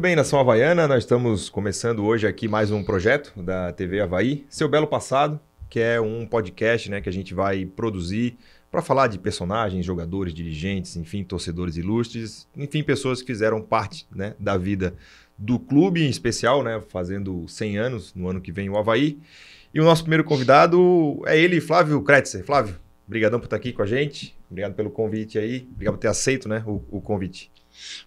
bem, Nação Havaiana, nós estamos começando hoje aqui mais um projeto da TV Avaí, Seu Belo Passado, que é um podcast, né, que a gente vai produzir para falar de personagens, jogadores, dirigentes, enfim, torcedores ilustres, enfim, pessoas que fizeram parte, né, da vida do clube em especial, né, fazendo 100 anos no ano que vem o Avaí. E o nosso primeiro convidado é ele, Flávio Kretzer. Flávio, brigadão por estar aqui com a gente, obrigado pelo convite aí, obrigado por ter aceito, né, o convite.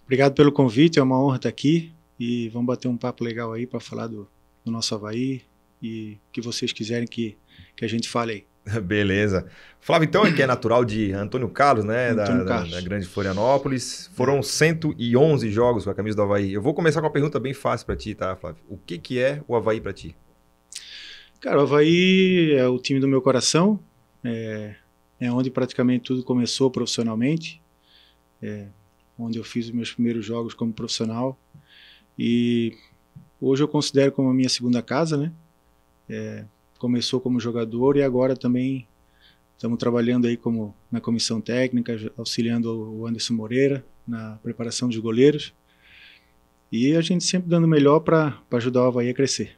Obrigado pelo convite, é uma honra estar aqui e vamos bater um papo legal aí para falar do nosso Avaí e o que vocês quiserem que a gente fale aí. Beleza. Flávio, então, que é natural de Antônio Carlos, né? Antônio Carlos. Da Grande Florianópolis. Foram 111 jogos com a camisa do Avaí. Eu vou começar com uma pergunta bem fácil para ti, tá, Flávio? O que é o Avaí para ti? Cara, o Avaí é o time do meu coração, é onde praticamente tudo começou profissionalmente, onde eu fiz os meus primeiros jogos como profissional e hoje eu considero como a minha segunda casa, né? Começou como jogador e agora também estamos trabalhando aí como na comissão técnica, auxiliando o Anderson Moreira na preparação dos goleiros e a gente sempre dando o melhor para ajudar o Avaí a crescer.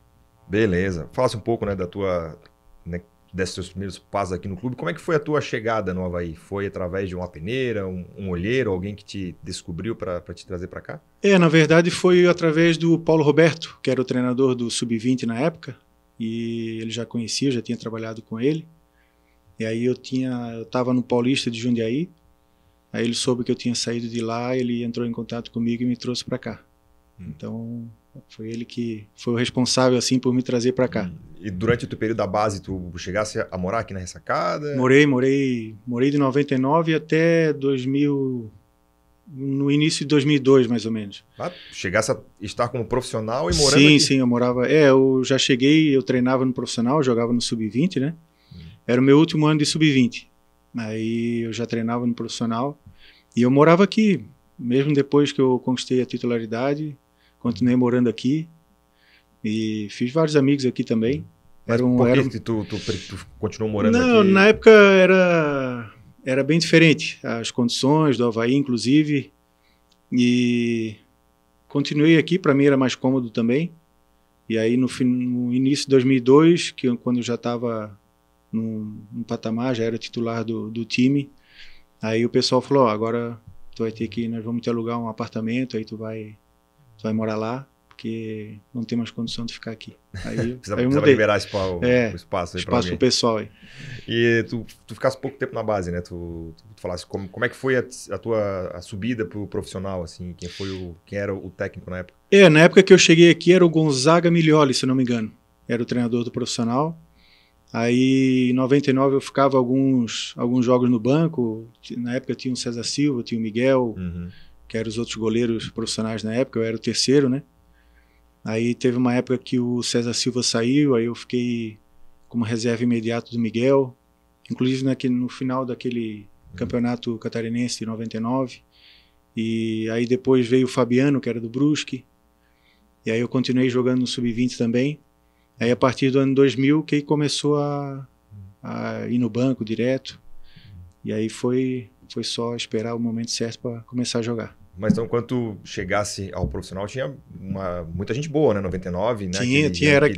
Beleza. Fala-se um pouco, né, da tua, né, desses seus primeiros passos aqui no clube. Como é que foi a tua chegada no Avaí? Foi através de uma peneira, um olheiro, alguém que te descobriu para te trazer para cá? Na verdade foi através do Paulo Roberto, que era o treinador do Sub-20 na época, e ele já conhecia, já tinha trabalhado com ele. E aí eu estava no Paulista de Jundiaí, aí ele soube que eu tinha saído de lá, ele entrou em contato comigo e me trouxe para cá. Então foi ele que foi o responsável assim por me trazer para cá. E durante o teu período da base, tu chegasse a morar aqui na Ressacada? Morei de 99 até 2000, no início de 2002 mais ou menos. Chegasse a estar como profissional e morando aqui? Sim, eu morava, eu já cheguei, eu treinava no profissional, jogava no Sub-20, né? Era o meu último ano de Sub-20. Aí eu já treinava no profissional e eu morava aqui, mesmo depois que eu conquistei a titularidade, continuei morando aqui e fiz vários amigos aqui também. Mas por que tu continuou morando aqui? Não, na época era bem diferente, as condições do Avaí, inclusive, e continuei aqui, para mim era mais cômodo também. E aí no início de 2002, quando eu já estava num patamar, já era titular do time, aí o pessoal falou, agora tu vai ter que, nós vamos te alugar um apartamento, aí tu vai morar lá, porque não tem mais condição de ficar aqui. Aí eu mudei. Liberar o espaço aí para pro pessoal aí. E tu ficasse pouco tempo na base, né? Tu falasse como é que foi a tua subida pro profissional, assim? Quem era o técnico na época? Na época que eu cheguei aqui era o Gonzaga Miglioli, se não me engano. Era o treinador do profissional. Aí em 99 eu ficava alguns jogos no banco. Na época tinha o César Silva, tinha o Miguel, que eram os outros goleiros profissionais na época. Eu era o terceiro, né? Aí teve uma época que o César Silva saiu, aí eu fiquei como reserva imediata do Miguel, inclusive no final daquele campeonato catarinense de 99. E aí depois veio o Fabiano, que era do Brusque, e aí eu continuei jogando no Sub-20 também. Aí a partir do ano 2000 que começou a ir no banco direto, e aí foi só esperar o momento certo para começar a jogar. Mas então, quando tu chegasse ao profissional, tinha muita gente boa, né? 99, né?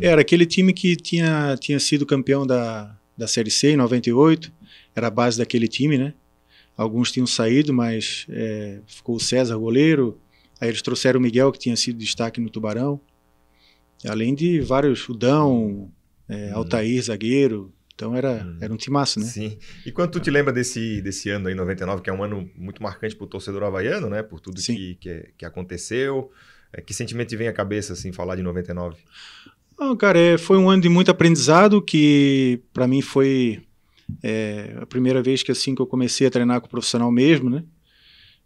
Era aquele time que tinha sido campeão da Série C em 98, era a base daquele time, né? Alguns tinham saído, mas ficou o César, goleiro, aí eles trouxeram o Miguel, que tinha sido destaque no Tubarão, além de vários, o Dão, Altair, zagueiro. Então era um timaço, né? Sim. E quando tu te lembra desse ano aí, 99, que é um ano muito marcante pro torcedor havaiano, né? Por tudo que aconteceu. Que sentimento te vem à cabeça, assim, falar de 99? Não, cara, foi um ano de muito aprendizado, que para mim foi a primeira vez que eu comecei a treinar com o profissional mesmo, né?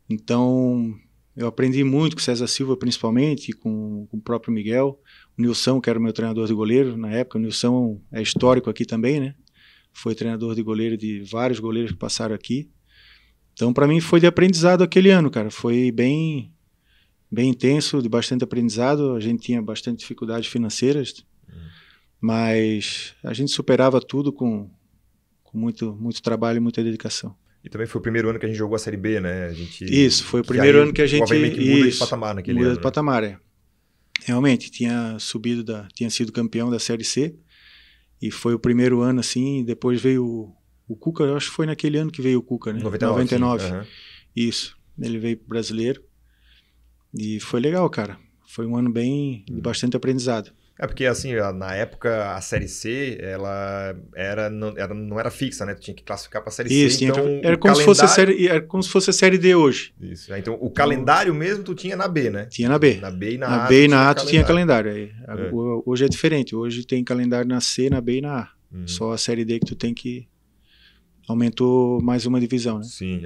Então eu aprendi muito com o César Silva, principalmente, com o próprio Miguel. O Nilson, que era o meu treinador de goleiro na época. O Nilson é histórico aqui também, né? Foi treinador de goleiro de vários goleiros que passaram aqui. Então, para mim, foi de aprendizado aquele ano, cara. Foi bem intenso, de bastante aprendizado. A gente tinha bastante dificuldades financeiras, mas a gente superava tudo com muito, muito trabalho e muita dedicação. E também foi o primeiro ano que a gente jogou a Série B, né? Isso, foi o primeiro ano que a gente... O Avaí meio que muda de patamar naquele ano. Muda de patamar, Realmente, tinha sido campeão da Série C, e foi o primeiro ano assim, depois veio o Cuca, eu acho que foi naquele ano que veio o Cuca, né? 99. Uhum. Isso, ele veio pro Brasileiro, e foi legal, cara. Foi um ano de bastante aprendizado. Porque assim, na época a Série C, ela não era fixa, né? Tu tinha que classificar para a Série C, então era como se fosse a Série D hoje. Isso, então o calendário mesmo tu tinha na B, né? Tinha na B. Na B e na A. Na B e na A tu tinha calendário. Hoje é diferente, hoje tem calendário na C, na B e na A. Só a Série D que tu tem que... Aumentou mais uma divisão, né? Sim,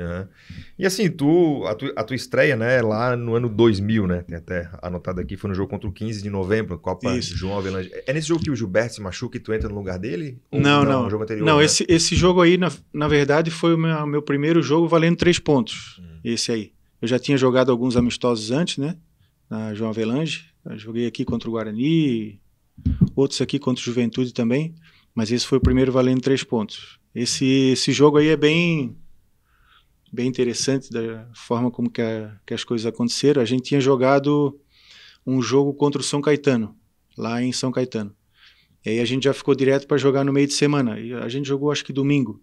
E assim, a tua estreia, né, lá no ano 2000, né? Tem até anotado aqui, foi no jogo contra o 15 de novembro, Copa João Avelange. É nesse jogo que o Gilberto se machuca e tu entra no lugar dele? Ou não. No jogo anterior, não, né? esse jogo aí, na verdade, foi o meu primeiro jogo valendo 3 pontos. Esse aí. Eu já tinha jogado alguns amistosos antes, né? Na João Avelange. Eu joguei aqui contra o Guarani, outros aqui contra o Juventude também. Mas esse foi o primeiro valendo 3 pontos. Esse jogo aí é bem interessante da forma como que as coisas aconteceram. A gente tinha jogado um jogo contra o São Caetano, lá em São Caetano. E aí a gente já ficou direto para jogar no meio de semana. E a gente jogou acho que domingo.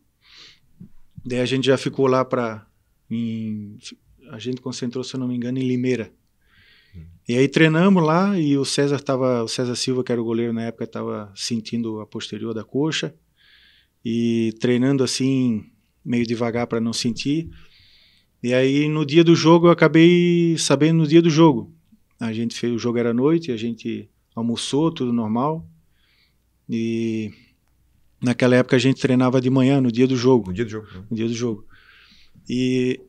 Daí a gente já ficou lá a gente concentrou, se eu não me engano, em Limeira. E aí treinamos lá e o César Silva, que era o goleiro na época, estava sentindo a posterior da coxa. E treinando assim, meio devagar para não sentir. E aí no dia do jogo eu acabei sabendo no dia do jogo. O jogo era à noite, a gente almoçou, tudo normal. E naquela época a gente treinava de manhã, no dia do jogo. No dia do jogo. No dia do jogo. E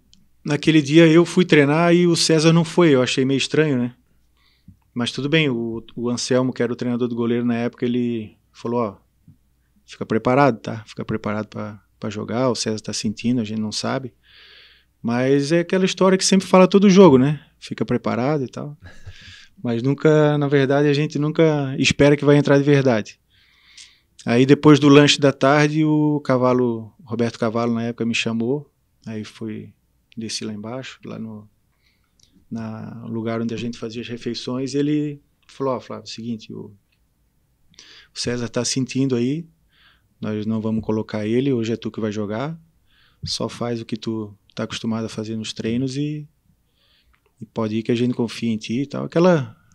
naquele dia eu fui treinar e o César não foi, eu achei meio estranho, né? Mas tudo bem, o Anselmo, que era o treinador do goleiro na época, ele falou, fica preparado, tá? Fica preparado para jogar, o César tá sentindo, a gente não sabe. Mas é aquela história que sempre fala todo jogo, né? Fica preparado e tal. Mas nunca, na verdade, a gente nunca espera que vai entrar de verdade. Aí depois do lanche da tarde, o Roberto Cavalo, na época, me chamou. Aí desci lá embaixo, lá no lugar onde a gente fazia as refeições. Ele falou, Flávio, é o seguinte, o César tá sentindo aí, nós não vamos colocar ele, hoje é tu que vai jogar, só faz o que tu tá acostumado a fazer nos treinos e pode ir que a gente confia em ti e tal.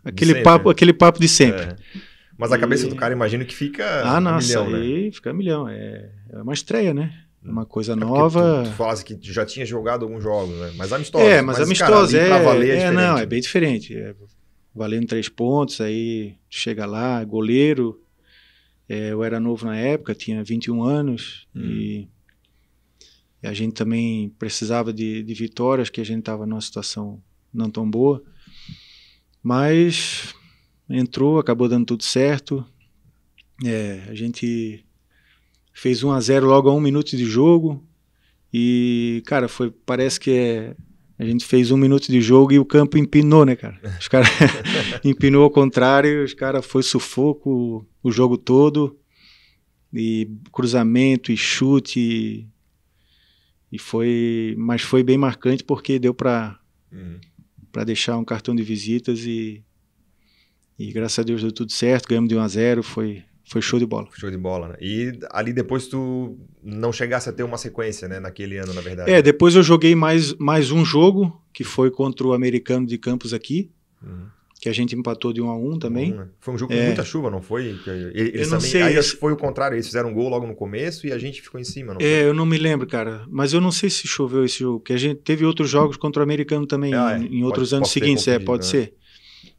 Aquele papo de sempre. Mas a cabeça do cara, imagino que fica milhão, né? Fica milhão. É uma estreia, né? É uma coisa nova. Tu falas que já tinha jogado alguns jogos, né? Mas amistosa. Mas amistosa, é bem diferente. Valendo 3 pontos, aí chega lá, goleiro. Eu era novo na época, tinha 21 anos e a gente também precisava de vitórias, que a gente estava numa situação não tão boa. Mas entrou, acabou dando tudo certo. A gente fez 1-0 logo a 1 minuto de jogo e, cara, parece que a gente fez 1 minuto de jogo e o campo empinou, né, cara? Os caras empinou ao contrário, os caras foi sufoco o jogo todo, e cruzamento e chute, mas foi bem marcante porque deu para deixar um cartão de visitas e graças a Deus deu tudo certo, ganhamos de 1-0, foi show de bola. Show de bola, né? E ali depois tu não chegasse a ter uma sequência, né? Naquele ano, na verdade. Depois eu joguei mais um jogo, que foi contra o Americano de Campos aqui, que a gente empatou de 1-1 também. Foi um jogo com muita chuva, não foi? Eu não sei. Aí acho que foi o contrário, eles fizeram um gol logo no começo e a gente ficou em cima, não foi? Eu não me lembro, cara. Mas eu não sei se choveu esse jogo, porque a gente teve outros jogos contra o Americano também em outros anos seguintes, pode ser.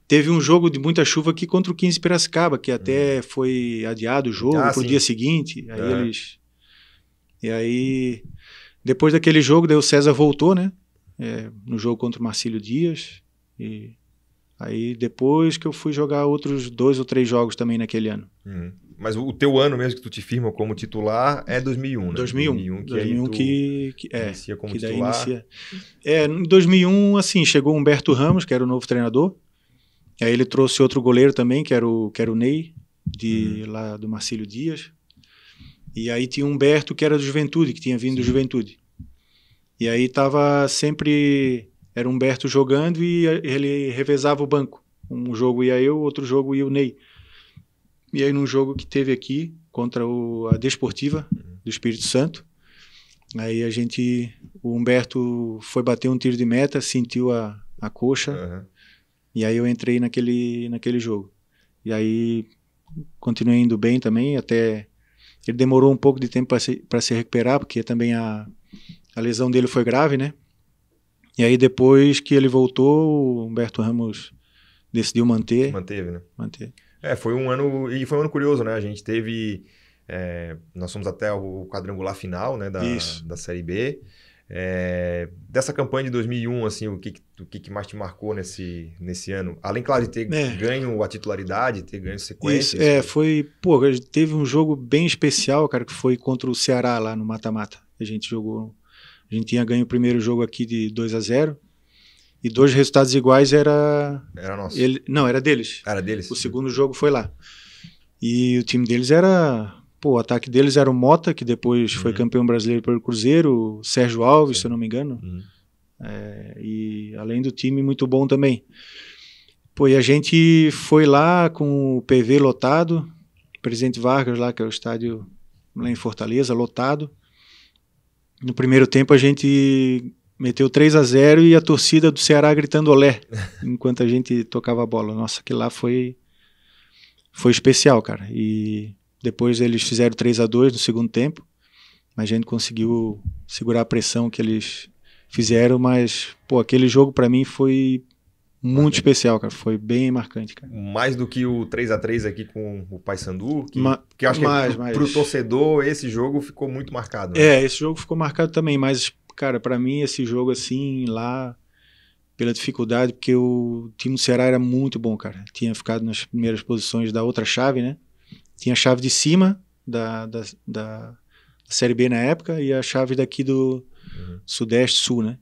Teve um jogo de muita chuva aqui contra o 15 Piracicaba, que até foi adiado o jogo pro dia seguinte. Aí E aí, depois daquele jogo, daí o César voltou, né? No jogo contra o Marcílio Dias. E aí depois que eu fui jogar outros 2 ou 3 jogos também naquele ano. Mas o teu ano mesmo que tu te firma como titular é 2001, né? 2001 que inicia como que daí titular. Em 2001, assim, chegou o Humberto Ramos, que era o novo treinador. Aí ele trouxe outro goleiro também, que era o Ney, lá do Marcílio Dias. E aí tinha o Humberto, que era do Juventude, que tinha vindo do Juventude. E aí tava sempre... Era o Humberto jogando e ele revezava o banco. Um jogo ia eu, outro jogo ia o Ney. E aí num jogo que teve aqui, contra a Desportiva do Espírito Santo, aí o Humberto foi bater um tiro de meta, sentiu a coxa, e aí eu entrei naquele jogo. E aí continuei indo bem também, até ele demorou um pouco de tempo para se recuperar, porque também a lesão dele foi grave, né? E aí depois que ele voltou, o Humberto Ramos decidiu manter. Manteve, né? Manter. Foi um ano curioso, né? A gente teve, nós fomos até o quadrangular final, né, da Série B. Dessa campanha de 2001, assim, o que mais te marcou nesse ano? Além, claro, de ter ganho a titularidade, ter ganho sequência. Teve um jogo bem especial, cara, que foi contra o Ceará lá no mata-mata. A gente tinha ganho o primeiro jogo aqui de 2-0 e 2 resultados iguais era nosso. Não, era deles. Era deles? O segundo jogo foi lá. E o time deles o ataque deles era o Mota, que depois foi campeão brasileiro pelo Cruzeiro, o Sérgio Alves, se eu não me engano. E além do time, muito bom também. E a gente foi lá com o PV lotado, Presidente Vargas lá, que é o estádio lá em Fortaleza, lotado. No primeiro tempo a gente meteu 3-0 e a torcida do Ceará gritando olé, enquanto a gente tocava a bola. Nossa, aquilo lá foi especial, cara. E depois eles fizeram 3-2 no segundo tempo, mas a gente conseguiu segurar a pressão que eles fizeram, mas, aquele jogo pra mim foi muito especial, cara. Foi bem marcante, cara. Mais do que o 3-3 aqui com o Paysandu, que eu acho que pro torcedor esse jogo ficou muito marcado. Né? Esse jogo ficou marcado também, mas, cara, pra mim esse jogo assim, lá, pela dificuldade, porque o time do Ceará era muito bom, cara. Tinha ficado nas primeiras posições da outra chave, né? Tinha a chave de cima da Série B na época e a chave daqui do Sudeste-Sul, né?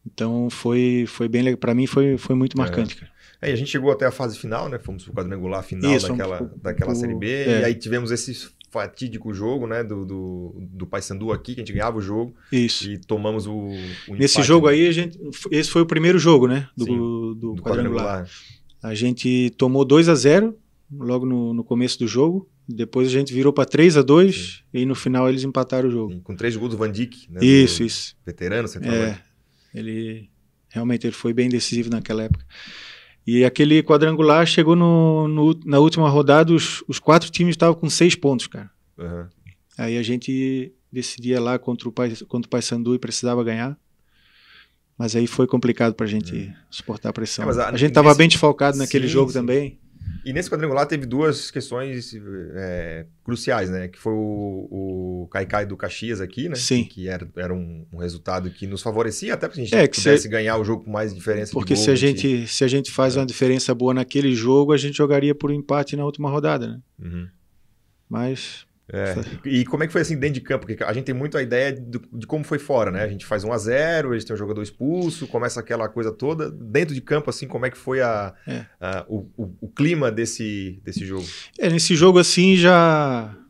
Então foi bem legal. Pra mim foi muito marcante, cara. E a gente chegou até a fase final, né? Fomos pro quadrangular final daquela Série B. E aí tivemos esse fatídico jogo, né? Do Paysandu aqui, que a gente ganhava o jogo. Isso. E tomamos o Nesse empate, jogo né? aí, esse foi o primeiro jogo, né? Do quadrangular. A gente tomou 2-0 logo no começo do jogo. Depois a gente virou para 3-2 e no final eles empataram o jogo. Sim, com 3 gols do Van Dijk, né? Isso. Veterano, você falou. Ele foi bem decisivo naquela época. E aquele quadrangular chegou na última rodada, os 4 times estavam com 6 pontos, cara. Aí a gente decidia lá contra o Paysandu e precisava ganhar. Mas aí foi complicado pra gente suportar a pressão. A gente estava bem desfalcado naquele jogo também. E nesse quadrangular teve 2 questões cruciais, né? Que foi o Caicai do Caxias aqui, né? Sim. Que era um resultado que nos favorecia, até para a gente pudesse ganhar o jogo com mais diferença porque de gol. Porque se a gente faz uma diferença boa naquele jogo, a gente jogaria por empate na última rodada, né? Mas... E como é que foi assim dentro de campo? Porque a gente tem muito a ideia de como foi fora, né? A gente faz 1-0, eles têm um jogador expulso, começa aquela coisa toda. Dentro de campo, assim, como é que foi o clima desse jogo? Nesse jogo, assim,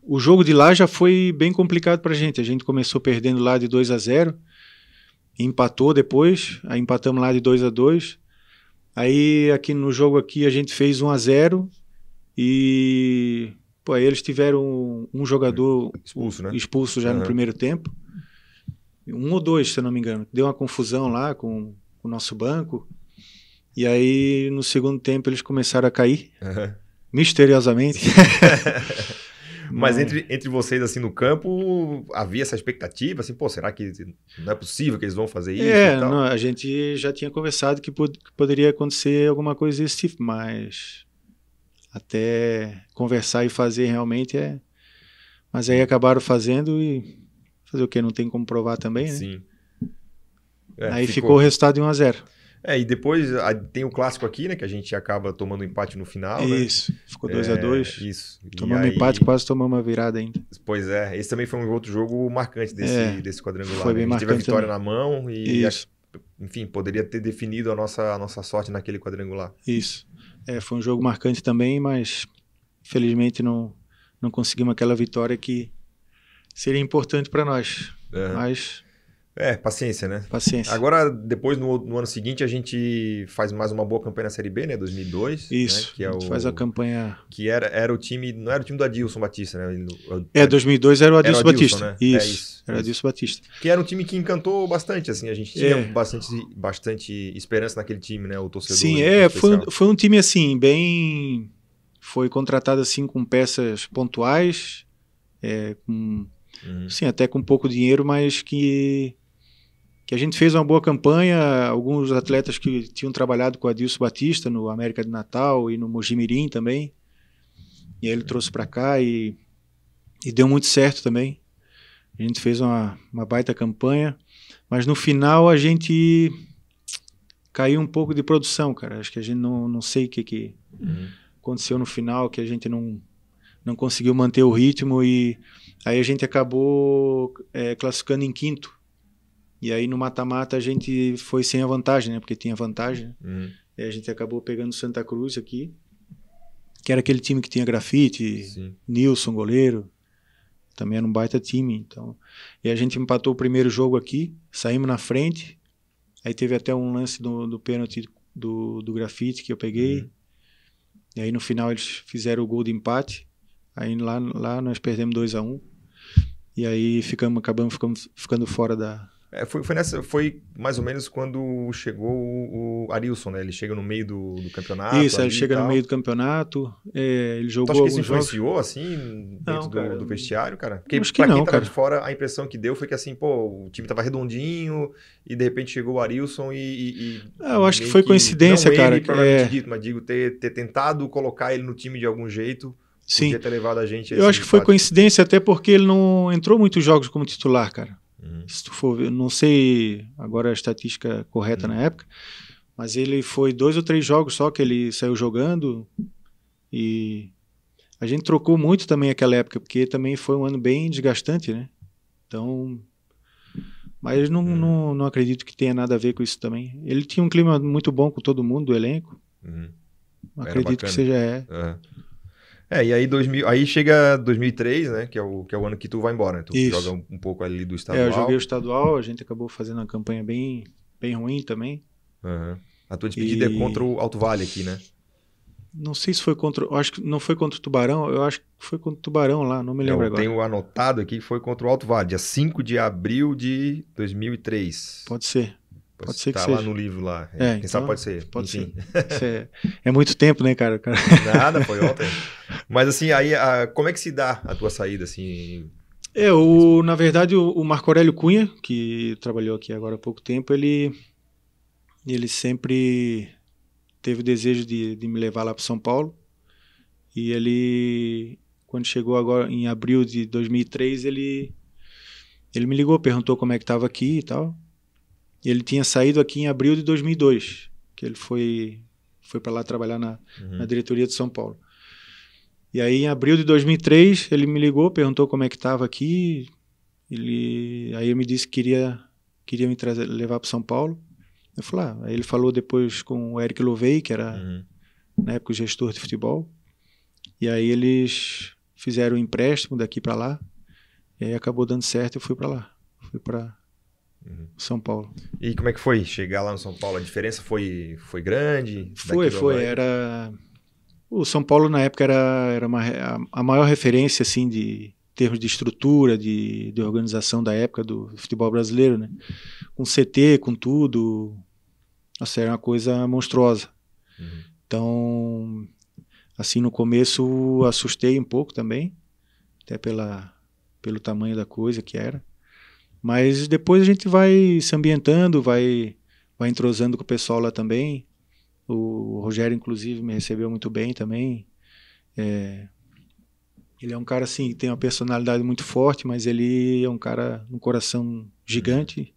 o jogo de lá já foi bem complicado pra gente. A gente começou perdendo lá de 2-0, empatou depois, aí empatamos lá de 2-2. Aí aqui no jogo aqui a gente fez 1-0 e... aí eles tiveram um jogador expulso já no primeiro tempo. 1 ou 2, se eu não me engano. Deu uma confusão lá com o nosso banco. E aí, no segundo tempo, eles começaram a cair. Misteriosamente. Mas entre vocês, assim, no campo, havia essa expectativa? Assim, será que não é possível que eles vão fazer isso e tal? Não, a gente já tinha conversado que poderia acontecer alguma coisa desse tipo, mas... até conversar e fazer realmente mas aí acabaram fazendo e fazer o quê? Não tem como provar também, né? Sim. Aí ficou o resultado de 1-0. E depois tem o clássico aqui, né? Que a gente acaba tomando empate no final, Isso, né? Ficou 2-2. Isso. Tomamos empate, quase tomamos uma virada ainda. Pois esse também foi um outro jogo marcante desse quadrangular. Foi bem marcante. A gente teve a vitória também na mão e, Isso. enfim, poderia ter definido a nossa sorte naquele quadrangular. Isso. Foi um jogo marcante também, mas infelizmente não conseguimos aquela vitória que seria importante para nós. Mas Paciência, né? Paciência. Agora, depois, no ano seguinte, a gente faz mais uma boa campanha na Série B, né? 2002. Isso, né? Que é a gente faz a campanha... Que era o time... Não era o time do Adilson Batista, né? 2002 era o Adilson Batista. Né? Isso, era o Adilson Batista. Que era um time que encantou bastante, assim. A gente tinha bastante esperança naquele time, né? O torcedor. Sim, foi um time, assim, bem... Foi contratado, assim, com peças pontuais, sim, até com pouco dinheiro, mas que a gente fez uma boa campanha. Alguns atletas que tinham trabalhado com o Adilson Batista no América de Natal e no Mojimirim também, e aí ele trouxe para cá e deu muito certo também. A gente fez uma baita campanha, mas no final a gente caiu um pouco de produção, cara. Acho que a gente não sei o que aconteceu no final, que a gente não conseguiu manter o ritmo, e aí a gente acabou classificando em quinto. E aí no mata-mata a gente foi sem a vantagem, né? Porque tinha vantagem. E a gente acabou pegando Santa Cruz aqui, que era aquele time que tinha Grafite, Sim. Nilson, goleiro. Também era um baita time. Então. E a gente empatou o primeiro jogo aqui, saímos na frente. Aí teve até um lance do pênalti do Grafite que eu peguei. E aí no final eles fizeram o gol de empate. Aí lá nós perdemos 2-1. E aí acabamos ficando fora da... Foi mais ou menos quando chegou o Arilson, né? Ele chega no meio do campeonato. Isso, ele chega no meio do campeonato. Ele jogou alguns jogos. Isso influenciou, assim, dentro do vestiário, cara? Porque acho que pra quem tava cara. de fora, a impressão que deu foi que, assim, o time tava redondinho e, de repente, chegou o Arilson eu acho que foi coincidência, cara. Ele, provavelmente dito, mas digo, ter tentado colocar ele no time de algum jeito... Sim. Podia ter levado a gente... Eu acho que foi coincidência, até porque ele não entrou muitos jogos como titular, cara. Se tu for ver, não sei agora a estatística correta na época, mas ele foi 2 ou 3 jogos só que ele saiu jogando, e a gente trocou muito também aquela época, porque também foi um ano bem desgastante, né? Então, mas não acredito que tenha nada a ver com isso também. Ele tinha um clima muito bom com todo mundo do elenco. Acredito que seja. E aí aí chega 2003, né, que é o ano que tu vai embora, né? Tu Isso. joga um pouco ali do estadual. Eu joguei o estadual, a gente acabou fazendo uma campanha bem ruim também. A tua despedida é contra o Alto Vale aqui, né? Não sei se foi acho que não foi contra o Tubarão, eu acho que foi contra o Tubarão lá, não me lembro agora. Eu tenho anotado aqui que foi contra o Alto Vale, dia 5 de abril de 2003. Pode ser. Pode ser que seja. Tá lá no livro lá. Quem sabe pode ser. Pode ser. É muito tempo, né, cara? Nada, foi ontem. Mas assim, aí como é que se dá a tua saída, assim? Na verdade, o Marco Aurélio Cunha, que trabalhou aqui agora há pouco tempo, ele sempre teve o desejo de me levar lá para São Paulo. E ele, quando chegou agora em abril de 2003, ele me ligou, perguntou como é que estava aqui e tal. Ele tinha saído aqui em abril de 2002, que ele foi para lá trabalhar na diretoria de São Paulo. E aí, em abril de 2003, ele me ligou, perguntou como é que estava aqui. Aí ele me disse que queria me levar para São Paulo. Eu falei, Aí ele falou depois com o Eric Louvey, que era, na época, o gestor de futebol. E aí eles fizeram um empréstimo daqui para lá. E aí acabou dando certo e eu fui para lá. Fui para São Paulo. E como é que foi chegar lá no São Paulo? A diferença foi grande? Foi. O São Paulo na época era a maior referência assim de termos de estrutura, de organização da época do futebol brasileiro, né? Com CT, com tudo. Nossa, era uma coisa monstruosa. Então, assim, no começo assustei um pouco também, até pelo tamanho da coisa que era. Mas depois a gente vai se ambientando, vai entrosando com o pessoal lá também. O Rogério, inclusive, me recebeu muito bem também. Ele é um cara assim, que tem uma personalidade muito forte, mas ele é um cara um coração gigante.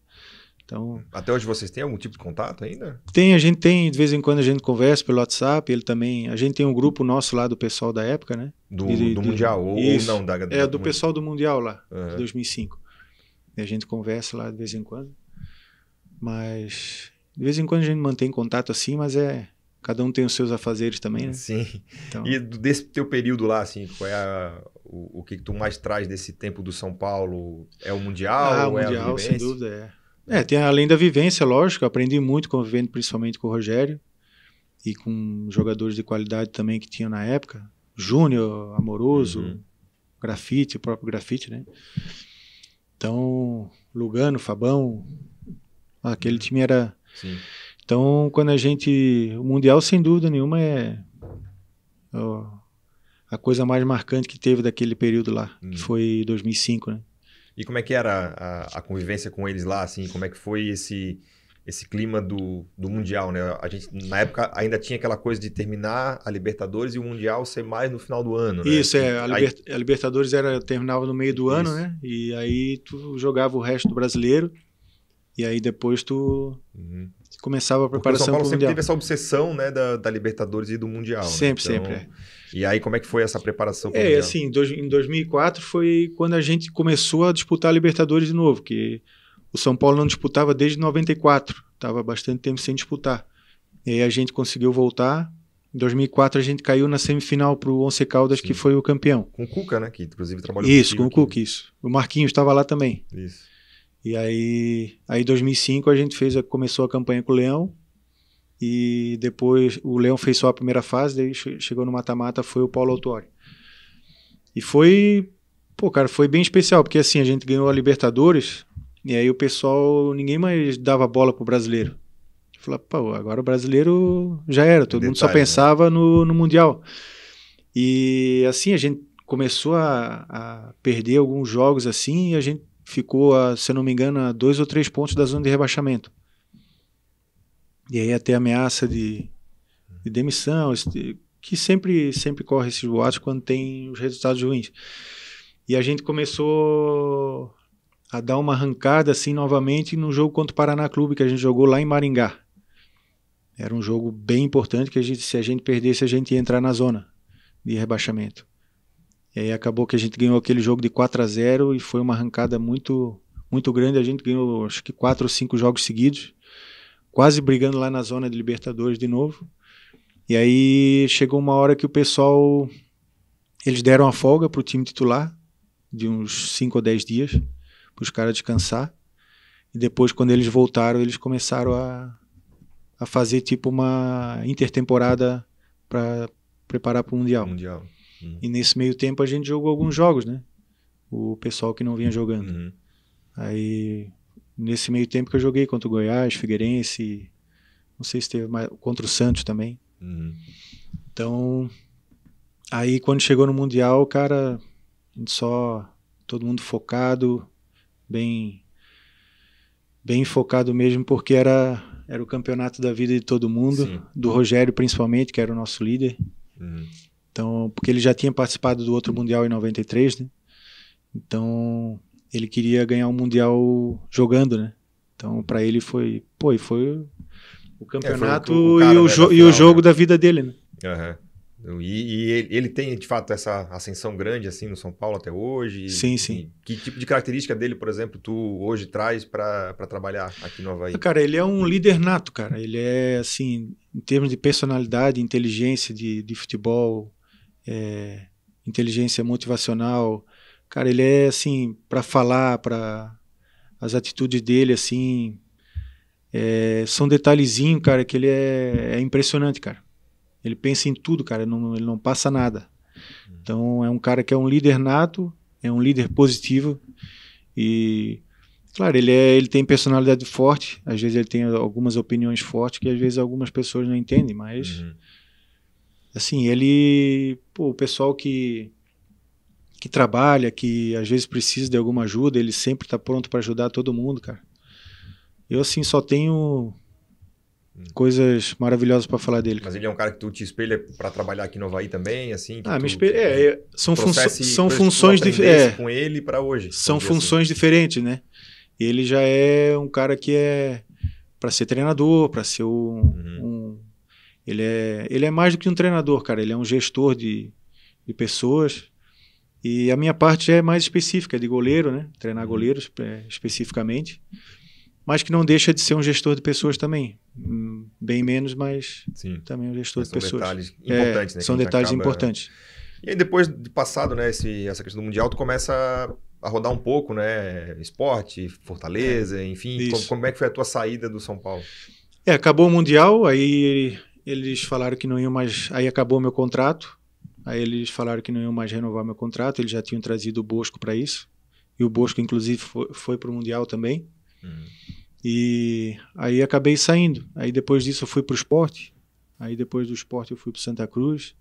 Então, até hoje vocês têm algum tipo de contato ainda? A gente tem, de vez em quando a gente conversa pelo WhatsApp, ele também, a gente tem um grupo nosso lá do pessoal da época, né? Do Mundial, ou não? Do pessoal do Mundial lá, de 2005. E a gente conversa lá de vez em quando. Mas, de vez em quando a gente mantém contato assim, mas cada um tem os seus afazeres também, né? Sim. Então... E desse teu período lá, assim, qual é o que tu mais traz desse tempo do São Paulo? É o Mundial? O Mundial, sem dúvida, Tem além da vivência, lógico, eu aprendi muito convivendo principalmente com o Rogério e com jogadores de qualidade também que tinha na época. Júnior, Amoroso, Grafite, o próprio Grafite, né? Então, Lugano, Fabão, aquele time era... Sim. Então, quando o Mundial, sem dúvida nenhuma, é a coisa mais marcante que teve daquele período lá, que foi 2005, né? E como é que era a convivência com eles lá, assim? Como é que foi esse clima do Mundial, né? A gente, na época, ainda tinha aquela coisa de terminar a Libertadores e o Mundial ser mais no final do ano, né? Isso, a Libertadores terminava no meio do ano, né? E aí tu jogava o resto do brasileiro e aí depois tu começava a preparação para o Mundial. O São Paulo sempre teve essa obsessão, né, da Libertadores e do Mundial. Sempre, né? Então, sempre. E aí, como é que foi essa preparação para o Mundial? Assim, em 2004 foi quando a gente começou a disputar a Libertadores de novo, que o São Paulo não disputava desde 94, estava bastante tempo sem disputar. E aí a gente conseguiu voltar. Em 2004 a gente caiu na semifinal para o Once Caldas, que foi o campeão. Com o Cuca, né, que inclusive trabalhou com o Cuca, isso. O Marquinhos estava lá também. Isso. E aí em 2005 a gente começou a campanha com o Leão. E depois o Leão fez só a primeira fase, daí chegou no mata-mata, foi o Paulo Autuori. E foi bem especial, porque assim, a gente ganhou a Libertadores, e aí o pessoal, ninguém mais dava bola pro brasileiro. Falava, pô, agora o brasileiro já era, todo mundo só pensava no Mundial. E assim, a gente começou a perder alguns jogos assim, e a gente ficou, se eu não me engano, a 2 ou 3 pontos da zona de rebaixamento. E aí até ameaça de demissão, que sempre corre esses boatos quando tem os resultados ruins. E a gente começou a dar uma arrancada assim novamente no jogo contra o Paraná Clube, que a gente jogou lá em Maringá. Era um jogo bem importante, que se a gente perdesse, a gente ia entrar na zona de rebaixamento. E aí acabou que a gente ganhou aquele jogo de 4-0 e foi uma arrancada muito, muito grande. A gente ganhou acho que 4 ou 5 jogos seguidos, quase brigando lá na zona de Libertadores de novo. E aí chegou uma hora que o pessoal, eles deram a folga para o time titular, de uns 5 ou 10 dias, para os caras descansar. E depois, quando eles voltaram, eles começaram a fazer tipo uma intertemporada para preparar para o Mundial. E nesse meio tempo a gente jogou alguns jogos, né? O pessoal que não vinha jogando. Aí... Nesse meio tempo que eu joguei contra o Goiás, Figueirense, não sei se teve mais, contra o Santos também. Então, aí quando chegou no Mundial, cara, a gente todo mundo focado, bem focado mesmo, porque era o campeonato da vida de todo mundo, sim, do Rogério principalmente, que era o nosso líder. Então, porque ele já tinha participado do outro Mundial em 93, né? Então... ele queria ganhar um Mundial jogando, né? Então, para ele foi o campeonato e o jogo da vida dele, né? E ele tem, de fato, essa ascensão grande assim no São Paulo até hoje? Sim. Que tipo de característica dele, por exemplo, tu hoje traz para trabalhar aqui no Avaí? Cara, ele é um líder nato, cara. Ele é, assim, em termos de personalidade, inteligência de futebol, inteligência motivacional... Cara, ele é, assim, para falar, as atitudes dele, assim, são detalhezinhos, cara, que ele é impressionante, cara. Ele pensa em tudo, cara, ele não passa nada. Então, é um cara que é um líder nato, é um líder positivo e, claro, ele tem personalidade forte, às vezes ele tem algumas opiniões fortes que às vezes algumas pessoas não entendem, mas, assim, o pessoal que trabalha, que às vezes precisa de alguma ajuda, ele sempre está pronto para ajudar todo mundo, cara. Eu, assim, só tenho coisas maravilhosas para falar dele. Mas ele é um cara que tu te espelha para trabalhar aqui no Avaí também, assim? São funções diferentes. Com ele para hoje. São funções diferentes, né? Ele já é um cara que é para ser treinador, para ser ele é mais do que um treinador, cara. Ele é um gestor de pessoas. E a minha parte é mais específica, de goleiro, né? Treinar goleiros especificamente. Mas que não deixa de ser um gestor de pessoas também. Bem menos, mas também um gestor de pessoas. São detalhes importantes, né? São detalhes importantes. E aí depois de passado, né, essa questão do Mundial, tu começa a rodar um pouco, né? Esporte, Fortaleza, enfim. Como é que foi a tua saída do São Paulo? Acabou o Mundial, aí eles falaram que não iam mais... Aí acabou meu contrato, aí eles falaram que não iam mais renovar meu contrato, eles já tinham trazido o Bosco para isso, e o Bosco, inclusive, foi para o Mundial também. E aí acabei saindo. Aí depois disso eu fui para o Sport, aí depois do Sport eu fui para o Santa Cruz.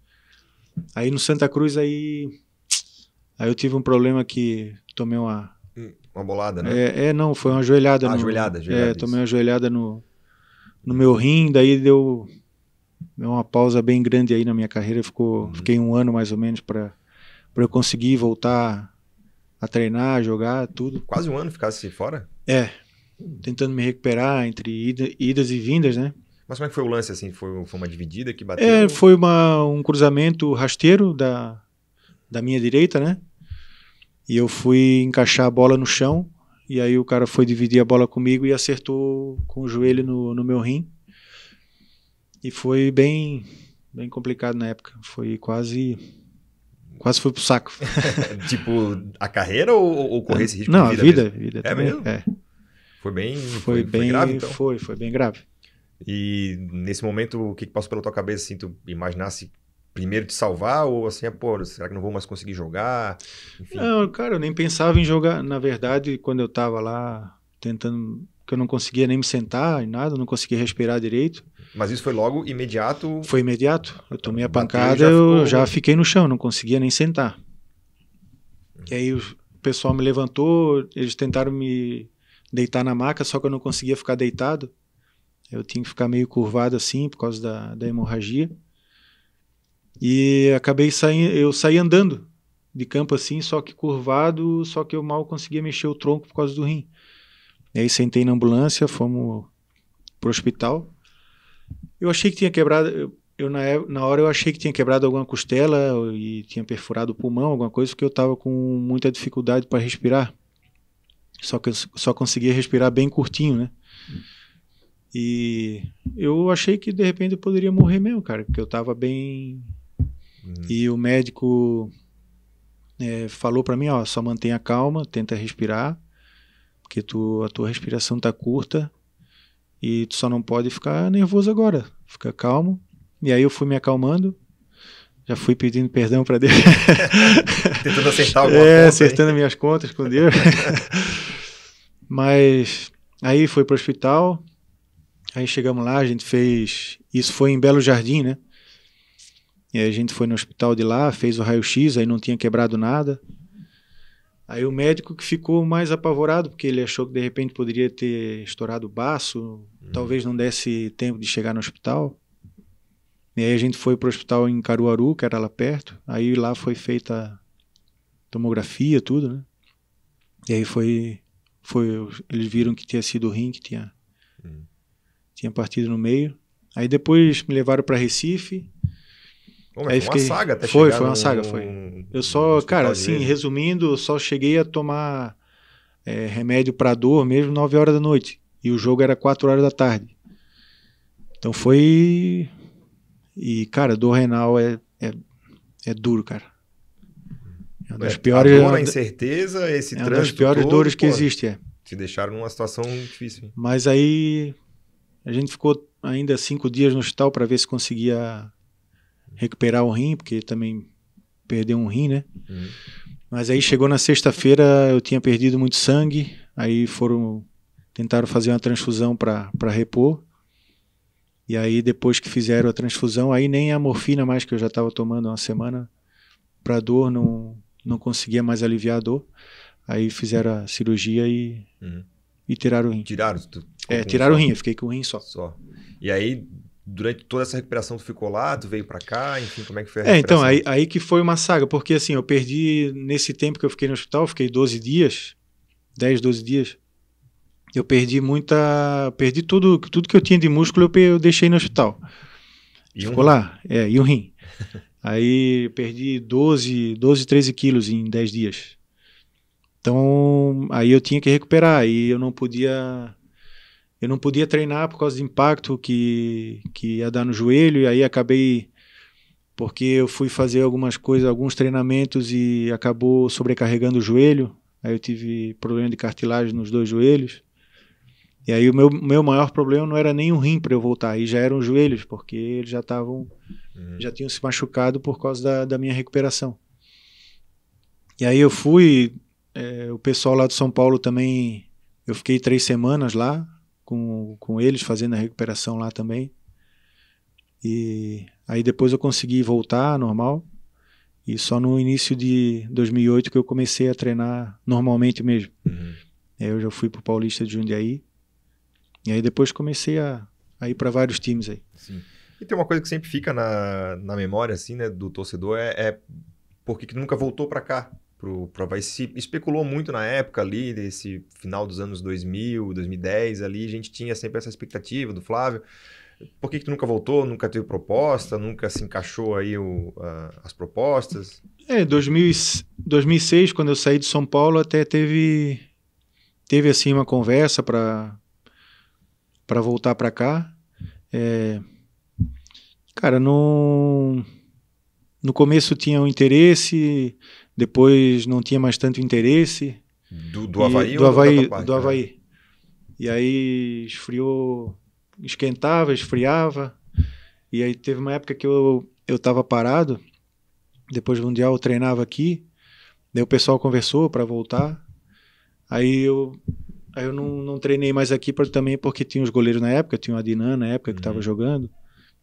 Aí no Santa Cruz, aí eu tive um problema que tomei uma bolada, né? Não, foi uma joelhada. Joelhada. Tomei uma joelhada no meu rim, daí deu uma pausa bem grande aí na minha carreira. Fiquei 1 ano mais ou menos para eu conseguir voltar a treinar, jogar, tudo. Quase 1 ano ficasse fora? Tentando me recuperar entre idas e vindas, né? Mas como é que foi o lance, assim? Foi uma dividida que bateu? Foi um cruzamento rasteiro da minha direita, né? E eu fui encaixar a bola no chão, e aí o cara foi dividir a bola comigo e acertou com o joelho no meu rim. E foi bem complicado na época. Foi quase foi pro saco. Tipo, a carreira ou correr esse risco de vida? Não, a vida também. Mesmo? Foi bem grave, então? Foi bem grave. E nesse momento, o que passou pela tua cabeça, assim, tu imaginasse primeiro te salvar ou assim, será que não vou mais conseguir jogar? Enfim. Não, cara, eu nem pensava em jogar. Na verdade, quando eu tava lá tentando, que eu não conseguia nem me sentar e nada, não conseguia respirar direito. Mas isso foi logo imediato? Foi imediato. Eu tomei a pancada, eu já fiquei no chão, não conseguia nem sentar. E aí o pessoal me levantou, eles tentaram me deitar na maca, só que eu não conseguia ficar deitado. Eu tinha que ficar meio curvado assim, por causa da hemorragia. E acabei eu saí andando de campo assim, só que curvado, só que eu mal conseguia mexer o tronco por causa do rim. E aí sentei na ambulância, fomos pro hospital. Eu achei que tinha quebrado, na hora eu achei que tinha quebrado alguma costela e tinha perfurado o pulmão, alguma coisa, porque eu estava com muita dificuldade para respirar. Só que eu só conseguia respirar bem curtinho, né? E eu achei que de repente eu poderia morrer mesmo, cara, porque eu estava bem... E o médico falou para mim, ó, só mantenha calma, tenta respirar, porque a tua respiração tá curta e tu só não pode ficar nervoso agora, fica calmo. E aí eu fui me acalmando, já fui pedindo perdão para Deus. Tentando acertar alguma conta. Acertando minhas contas com Deus. Mas aí foi pro hospital, aí chegamos lá, a gente fez... Isso foi em Belo Jardim, né? E aí a gente foi no hospital de lá, fez o raio-x, aí não tinha quebrado nada. Aí o médico que ficou mais apavorado, porque ele achou que de repente poderia ter estourado o baço, talvez não desse tempo de chegar no hospital. E aí a gente foi para o hospital em Caruaru, que era lá perto. Aí lá foi feita a tomografia, tudo, né? E aí eles viram que tinha sido o rim, que tinha partido no meio. Aí depois me levaram para Recife. Aí foi uma saga até chegar. Foi uma saga, foi. Eu só, cara, assim, resumindo, eu só cheguei a tomar remédio para dor mesmo 9 horas da noite. E o jogo era 4 horas da tarde. Então foi... E, cara, dor renal é duro, cara. É uma das piores... A dor, a incerteza, esse trânsito todo... É uma das piores dores que existe, Te deixaram numa situação difícil. Hein? Mas aí a gente ficou ainda 5 dias no hospital para ver se conseguia recuperar o rim, porque também perdeu um rim, né? Mas aí chegou na sexta-feira, eu tinha perdido muito sangue, aí tentaram fazer uma transfusão para repor, e aí depois que fizeram a transfusão, aí nem a morfina mais, que eu já estava tomando há uma semana, para dor, não conseguia mais aliviar a dor, aí fizeram a cirurgia e tiraram o rim. Tiraram? Tiraram o rim, eu fiquei com o rim só. E aí... Durante toda essa recuperação tu ficou lá, tu veio pra cá, enfim, como é que foi a recuperação? Então, aí que foi uma saga, porque assim, eu perdi, nesse tempo que eu fiquei no hospital, fiquei 10, 12 dias, eu perdi tudo que eu tinha de músculo, eu deixei no hospital. Ficou lá, e o rim. Aí perdi 12, 13 quilos em 10 dias. Então, aí eu tinha que recuperar, e eu não podia treinar por causa do impacto que ia dar no joelho, e aí acabei, porque eu fui fazer algumas coisas, alguns treinamentos e acabou sobrecarregando o joelho, aí eu tive problema de cartilagem nos 2 joelhos. E aí o meu maior problema não era nem o rim para eu voltar, aí já eram os joelhos, porque eles já tinham se machucado por causa da minha recuperação. E aí eu fui, o pessoal lá de São Paulo também, eu fiquei 3 semanas lá com eles, fazendo a recuperação lá também. E aí depois eu consegui voltar normal, e só no início de 2008 que eu comecei a treinar normalmente mesmo. Aí eu já fui pro Paulista de Jundiaí, e aí depois comecei a ir para vários times aí. Sim. E tem uma coisa que sempre fica na memória, assim, né, do torcedor, por que nunca voltou para cá, pro Avaí. Se especulou muito na época ali, desse final dos anos 2000, 2010 ali, a gente tinha sempre essa expectativa do Flávio. Por que tu nunca voltou, nunca teve proposta, nunca se encaixou aí as propostas? 2006, quando eu saí de São Paulo, até teve assim uma conversa para voltar para cá. Cara, no começo tinha um interesse, depois não tinha mais tanto interesse. Do Avaí ou da tua parte? Do Avaí. E aí esfriou, esquentava, esfriava. E aí teve uma época que eu estava parado, depois do Mundial eu treinava aqui, daí o pessoal conversou para voltar. Aí eu não treinei mais aqui também porque tinha os goleiros na época, tinha o Adinan na época que estava jogando.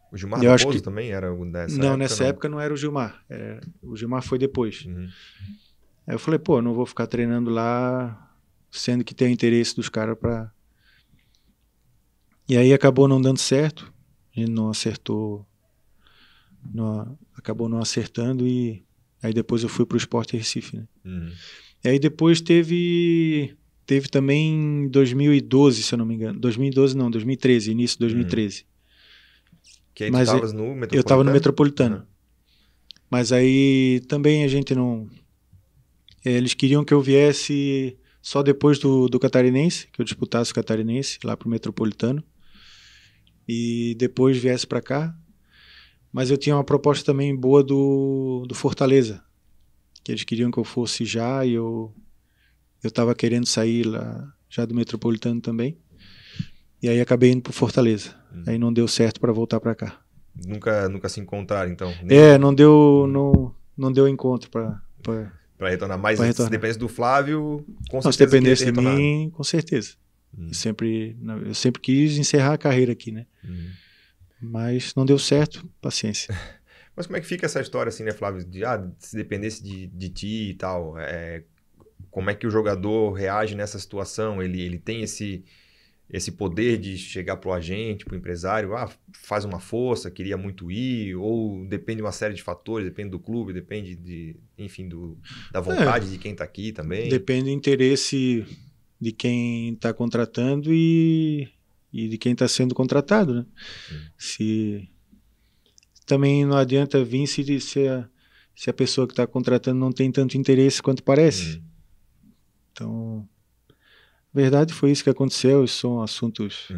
O Gilmar Raposo também era nessa época? Não, nessa época não era o Gilmar. O Gilmar foi depois. Aí eu falei, não vou ficar treinando lá, sendo que tem interesse dos caras para... E aí acabou não dando certo, a gente não acertou, acabou não acertando, e aí depois eu fui pro Sport Recife, né? E aí depois teve também em 2012, se eu não me engano. 2012 não, 2013, início de 2013. Que aí tu estavas no Metropolitano? Eu estava no Metropolitano. Mas aí também a gente não... Eles queriam que eu viesse só depois do Catarinense, que eu disputasse o Catarinense lá pro Metropolitano, e depois viesse para cá. Mas eu tinha uma proposta também boa do Fortaleza, que eles queriam que eu fosse já, e eu estava querendo sair lá já do Metropolitano também. E aí acabei indo pro Fortaleza. Aí não deu certo para voltar para cá. Nunca se encontraram, então? Não deu encontro para retornar. Mas se dependesse do Flávio, com certeza. Se dependesse de mim, com certeza. Eu sempre quis encerrar a carreira aqui, né? Mas não deu certo, paciência. Mas como é que fica essa história assim, né, Flávio? Se dependesse de ti e tal, como é que o jogador reage nessa situação? Ele tem esse poder de chegar pro agente, pro empresário, faz uma força, queria muito ir, ou depende de uma série de fatores, depende do clube, depende enfim, da vontade de quem tá aqui também? Depende do interesse de quem está contratando e de quem está sendo contratado, né? Também não adianta vir se a pessoa que está contratando não tem tanto interesse quanto parece. Então, a verdade foi isso que aconteceu. Isso são assuntos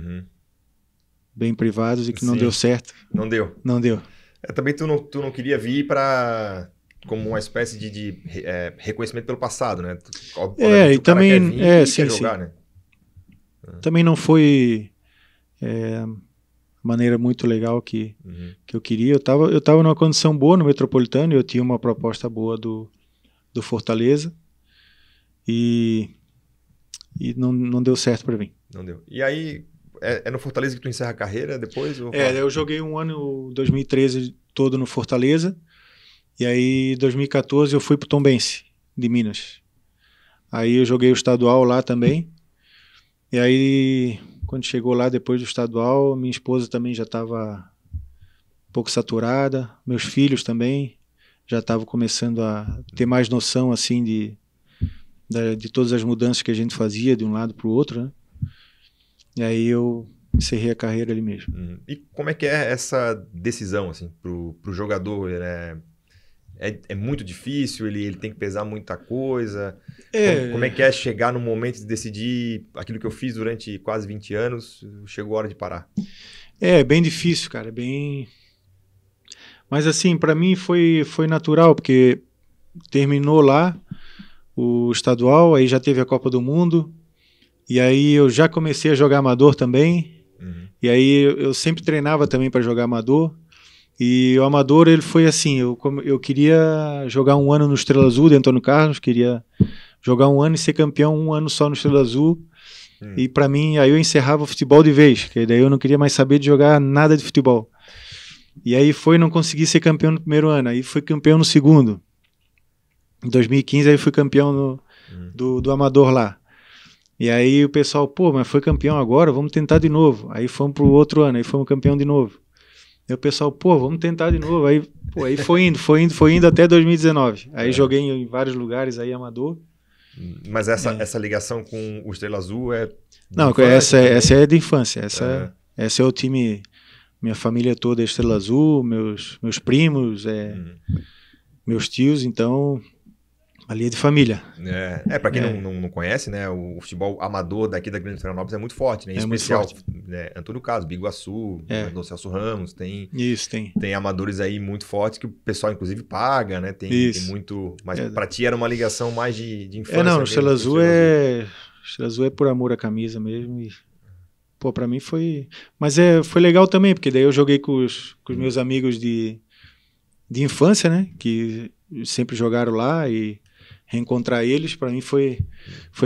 bem privados e que não deu certo. Não deu? Não deu. Também tu não queria vir como uma espécie de reconhecimento pelo passado, né? E também... quer jogar, né? Também não foi maneira muito legal que eu queria. Eu tava numa condição boa no Metropolitano, eu tinha uma proposta boa do Fortaleza, e não deu certo para mim. Não deu. E aí, é no Fortaleza que tu encerra a carreira depois? Ou... eu joguei um ano, 2013, todo no Fortaleza, e aí, em 2014, eu fui pro Tombense, de Minas. Aí eu joguei o estadual lá também, e aí, quando chegou lá, depois do estadual, minha esposa também já estava um pouco saturada, meus filhos também já estavam começando a ter mais noção, assim, de todas as mudanças que a gente fazia de um lado para o outro, né? E aí eu encerrei a carreira ali mesmo. E como é que é essa decisão, assim, pro jogador? É muito difícil? Ele tem que pesar muita coisa? Como é que é chegar no momento de decidir aquilo que eu fiz durante quase 20 anos, chegou a hora de parar? Bem difícil, cara, Mas assim, para mim foi natural, porque terminou lá, o estadual, aí já teve a Copa do Mundo, e aí eu já comecei a jogar amador também, e aí eu sempre treinava também para jogar amador, e o amador ele foi assim, eu queria jogar um ano no Estrela Azul, de Antônio Carlos, queria jogar um ano e ser campeão um ano só no Estrela Azul, e para mim, aí eu encerrava o futebol de vez, que daí eu não queria mais saber de jogar nada de futebol. E aí não consegui ser campeão no primeiro ano, aí fui campeão no segundo. Em 2015 aí fui campeão do amador lá. E aí o pessoal, pô, mas foi campeão agora, vamos tentar de novo. Aí fomos pro outro ano, aí fomos campeão de novo. Aí o pessoal, pô, vamos tentar de novo. Aí foi indo até 2019. Aí joguei em vários lugares aí amador. Mas essa ligação com o Estrela Azul é... Não, essa é de infância. Essa é o time... Minha família toda é Estrela Azul, meus primos, meus tios, então... Ali é de família. Para quem não conhece, né, o futebol amador daqui da Grande Florianópolis é muito forte, né? Em especial, muito forte. Né, Antônio Carlos, Biguaçu, do Celso Ramos, tem amadores aí muito fortes que o pessoal inclusive paga, né? Tem muito, mas para ti era uma ligação mais de infância. Não, o Estrela Azul é por amor à camisa mesmo e pô, para mim foi, mas foi legal também, porque daí eu joguei com os meus amigos de infância, né, que sempre jogaram lá e reencontrar eles, para mim foi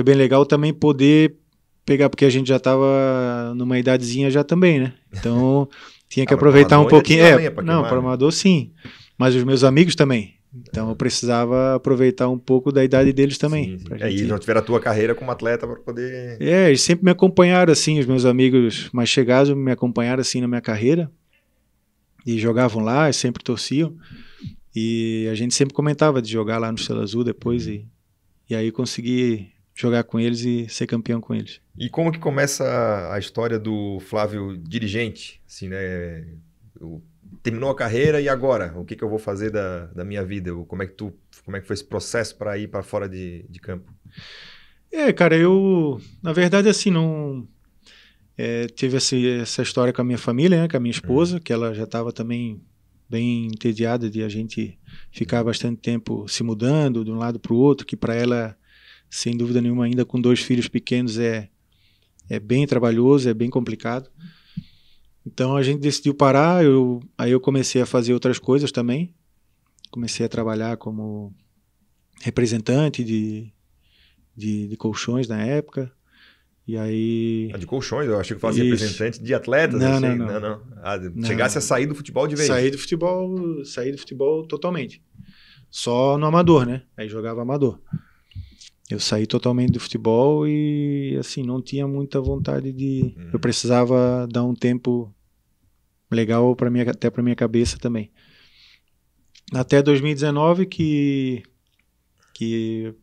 bem legal também poder pegar, porque a gente já estava numa idadezinha já também, né? Então tinha que aproveitar um pouquinho. Para amador sim, mas os meus amigos também. Então eu precisava aproveitar um pouco da idade deles também. Sim. Aí já tiveram a tua carreira como atleta para poder... eles sempre me acompanharam assim, os meus amigos mais chegados me acompanharam assim na minha carreira e jogavam lá, e sempre torciam. E a gente sempre comentava de jogar lá no Estrela Azul depois e aí consegui jogar com eles e ser campeão com eles. E como que começa a história do Flávio dirigente? Assim, né? Terminou a carreira e agora? O que eu vou fazer da minha vida? Como é que foi esse processo para ir para fora de campo? Cara, eu na verdade assim não... tive essa história com a minha família, né, com a minha esposa, que ela já estava também bem entediada de a gente ficar bastante tempo se mudando de um lado para o outro, que para ela, sem dúvida nenhuma, ainda com 2 filhos pequenos é bem trabalhoso, é bem complicado. Então a gente decidiu parar, aí eu comecei a fazer outras coisas também, comecei a trabalhar como representante de colchões na época. E aí... de colchões? Eu achei que fosse representante de atletas. Não. Chegasse a sair do futebol de vez. Sair do futebol totalmente. Só no amador, né? Aí jogava amador. Eu saí totalmente do futebol e, assim, não tinha muita vontade de... Eu precisava dar um tempo legal até para minha cabeça também. Até 2019 que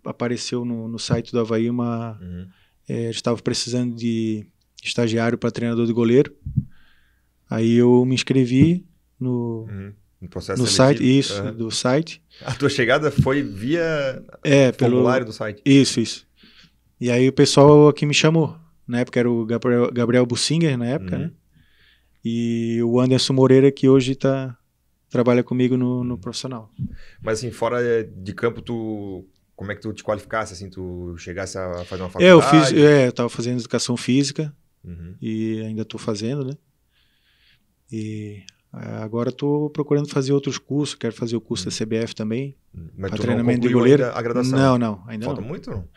apareceu no site do Avaí uma... estava precisando de estagiário para treinador de goleiro. Aí eu me inscrevi no site, do site. A tua chegada foi via formulário do site? Isso. E aí o pessoal aqui me chamou. Na época era o Gabriel Bussinger, na época, né? E o Anderson Moreira, que hoje trabalha comigo no profissional. Mas assim, fora de campo, como é que tu te qualificasse, assim, tu chegasse a fazer uma faculdade? Eu estava fazendo educação física e ainda estou fazendo, né? E agora estou procurando fazer outros cursos, quero fazer o curso da CBF também, para treinamento de goleiro. A graduação? Não, ainda falta não. Falta muito?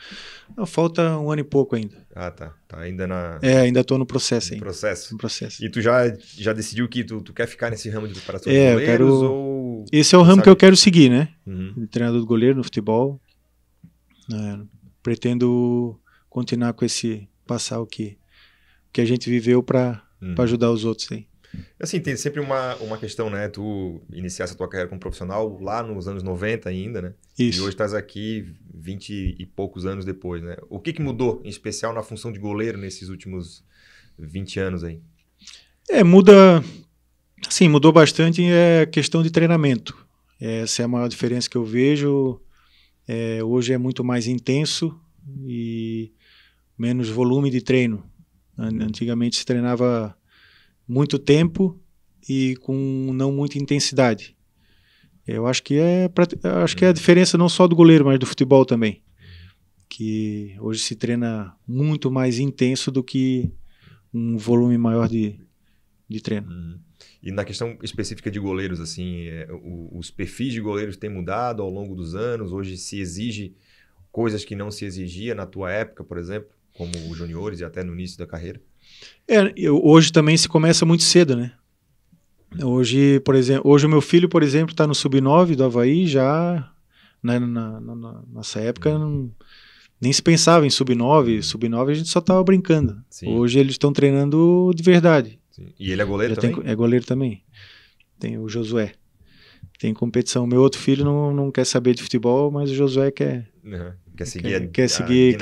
Não, falta 1 ano e pouco ainda. Ah, tá. Tá ainda na... ainda estou no processo ainda. No processo. E tu já decidiu que tu quer ficar nesse ramo de preparação de goleiros? Eu quero... Esse é o ramo que eu quero seguir, né? De treinador de goleiro no futebol. Pretendo continuar com passar o que a gente viveu para ajudar os outros aí. Assim, tem sempre uma questão, né? Tu iniciaste a tua carreira como profissional lá nos anos 90 ainda, né? Isso. E hoje estás aqui 20 e poucos anos depois, né? O que mudou, em especial na função de goleiro nesses últimos 20 anos aí? Mudou bastante a questão de treinamento. Essa é a maior diferença que eu vejo. Hoje é muito mais intenso e menos volume de treino. Antigamente se treinava muito tempo e com não muita intensidade. Eu acho que é a diferença não só do goleiro, mas do futebol também. que hoje se treina muito mais intenso do que um volume maior de treino. E na questão específica de goleiros, assim, os perfis de goleiros têm mudado ao longo dos anos? Hoje se exige coisas que não se exigia na tua época, por exemplo, como os juniores e até no início da carreira? Hoje também se começa muito cedo, né? Hoje, por exemplo, o meu filho, por exemplo, está no Sub-9 do Avaí, já na nossa época nem se pensava em Sub-9. Sub-9 a gente só estava brincando. Sim. Hoje eles estão treinando de verdade. Sim. E ele é goleiro também? É goleiro também. Tem o Josué. Tem competição. Meu outro filho não quer saber de futebol, mas o Josué quer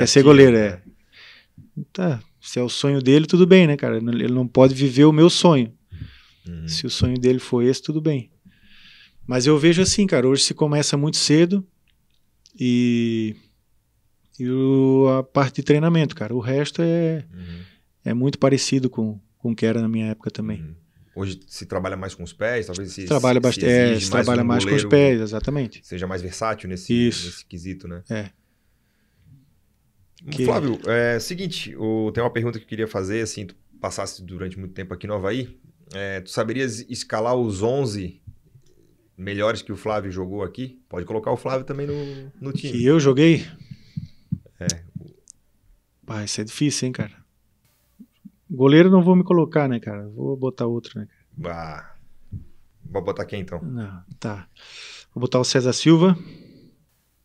ser goleiro. Né? Tá, se é o sonho dele, tudo bem, né, cara? Ele não pode viver o meu sonho. Se o sonho dele for esse, tudo bem. Mas eu vejo assim, cara, hoje se começa muito cedo e a parte de treinamento, cara. O resto é muito parecido com o que era na minha época também. Hoje se trabalha mais com os pés, talvez se trabalha bastante, trabalha mais com os pés, exatamente. Seja mais versátil nesse quesito, né? Flávio, seguinte, tem uma pergunta que eu queria fazer, assim, tu passasse durante muito tempo aqui no Avaí, tu saberias escalar os 11 melhores que o Flávio jogou aqui? Pode colocar o Flávio também no time. Que eu joguei? Isso é difícil, hein, cara? Goleiro não vou me colocar, né, cara? Vou botar outro, né, cara? Vou botar quem, então? Não, tá. Vou botar o César Silva,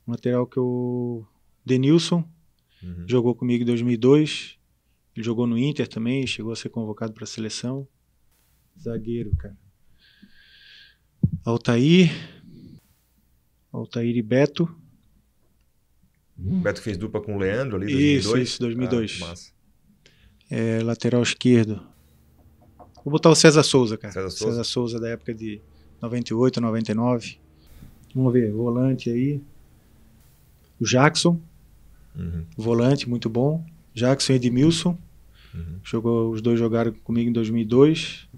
lateral que o Denilson, jogou comigo em 2002. Ele jogou no Inter também, chegou a ser convocado para a seleção. Zagueiro, cara. Altair e Beto. O Beto fez dupla com o Leandro ali em 2002? Isso, 2002. Massa. Lateral esquerdo. Vou botar o César Souza, cara. César Souza da época de 98, 99. Vamos ver, volante aí. O Jackson. Volante, muito bom. Jackson e Edmilson. Os dois jogaram comigo em 2002.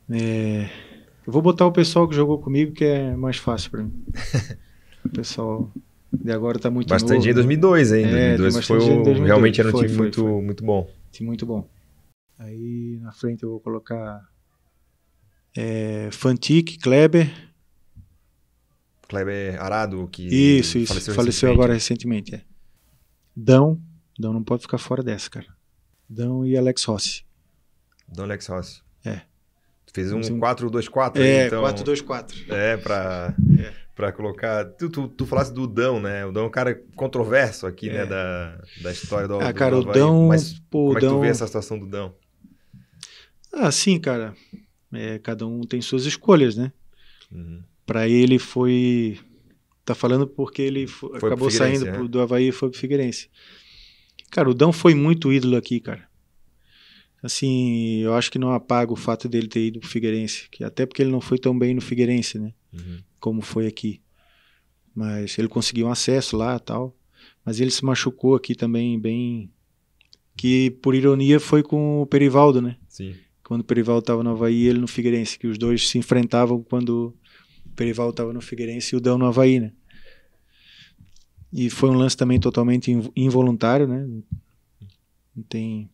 Eu vou botar o pessoal que jogou comigo, que é mais fácil para mim. O pessoal de agora tá muito novo. Bastante em 2002, hein? 2002 realmente era um time muito bom. Time muito bom. Aí na frente eu vou colocar Fantic, Kleber Arado, que isso, faleceu agora recentemente. Dão não pode ficar fora dessa, cara. Dão e Alex Rossi. Dão e Alex Rossi. Fez um 4-2-4 aí, então... 4-2-4. Pra colocar... Tu falasse do Dão, né? O Dão é um cara controverso aqui, né? Da história do Avaí. Cara, o Dão... Mas como é que tu vê essa situação do Dão? Sim, cara. Cada um tem suas escolhas, né? Pra ele foi... Tá falando porque ele acabou saindo do Avaí e foi pro Figueirense. Cara, o Dão foi muito ídolo aqui, cara. Assim, eu acho que não apaga o fato dele ter ido pro Figueirense, até porque ele não foi tão bem no Figueirense, né? Como foi aqui. Mas ele conseguiu um acesso lá e tal. Mas ele se machucou aqui também bem... Que, por ironia, foi com o Perivaldo, né? Sim. Quando o Perivaldo estava no Avaí e ele no Figueirense, que os dois se enfrentavam quando o Perivaldo estava no Figueirense e o Dão no Avaí, né? E foi um lance também totalmente involuntário, né? Não tem...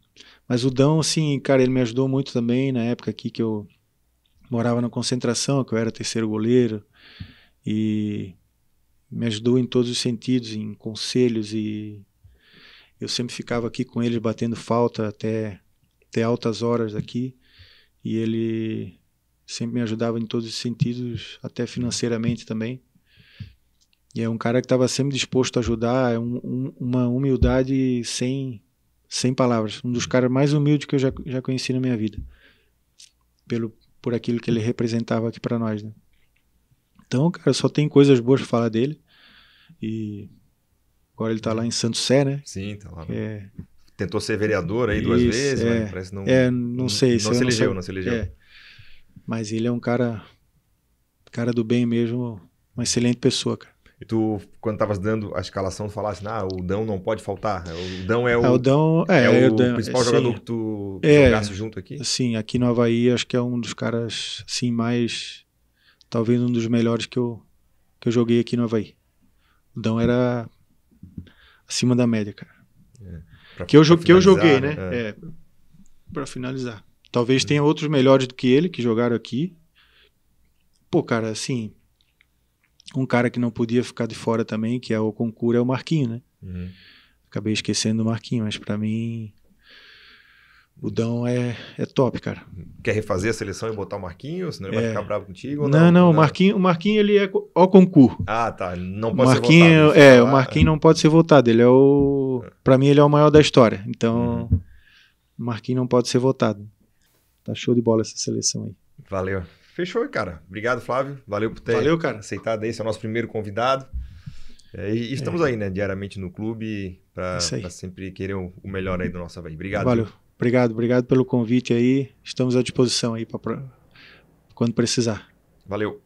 Mas o Dão, assim, cara, ele me ajudou muito também na época aqui que eu morava na concentração, que eu era terceiro goleiro, e me ajudou em todos os sentidos, em conselhos, e eu sempre ficava aqui com ele batendo falta até altas horas aqui, e ele sempre me ajudava em todos os sentidos, até financeiramente também. E é um cara que estava sempre disposto a ajudar, uma humildade sem palavras. Um dos caras mais humildes que eu já conheci na minha vida. Por aquilo que ele representava aqui para nós, né? Então, cara, só tem coisas boas para falar dele. E agora ele tá lá em Santo Sé, né? Sim, tá lá. Tentou ser vereador aí 2 vezes, mas parece que não... não sei. Não se elegeu. Mas ele é um cara do bem mesmo, uma excelente pessoa, cara. E tu, quando estavas dando a escalação, tu falasse, o Dão não pode faltar. O Dão é o principal jogador que tu jogasse junto aqui? Sim, aqui no Avaí acho que é um dos caras, assim, mais... Talvez um dos melhores que eu joguei aqui no Avaí. O Dão era acima da média, cara. Pra Que eu finalizar, joguei, né? Pra finalizar. Talvez tenha outros melhores do que ele, que jogaram aqui. Pô, cara, assim, um cara que não podia ficar de fora também, que é o concurso, é o Marquinho, né? Acabei esquecendo do Marquinho, mas pra mim o Dão é top, cara. Quer refazer a seleção e botar o Marquinhos? Senão ele vai ficar bravo contigo? Ou Não, o Marquinho ele é o concurso. Ah, tá. Não pode ser votado. O Marquinho não pode ser votado. Ele é pra mim ele é o maior da história. Então, o Marquinho não pode ser votado. Tá show de bola essa seleção aí. Valeu. Fechou, cara. Obrigado, Flávio. Valeu por ter aceitado aí. Esse é o nosso primeiro convidado. E estamos aí, né? Diariamente no clube para sempre querer o melhor aí do nosso Avaí. Obrigado. Valeu. Obrigado pelo convite aí. Estamos à disposição aí para quando precisar. Valeu.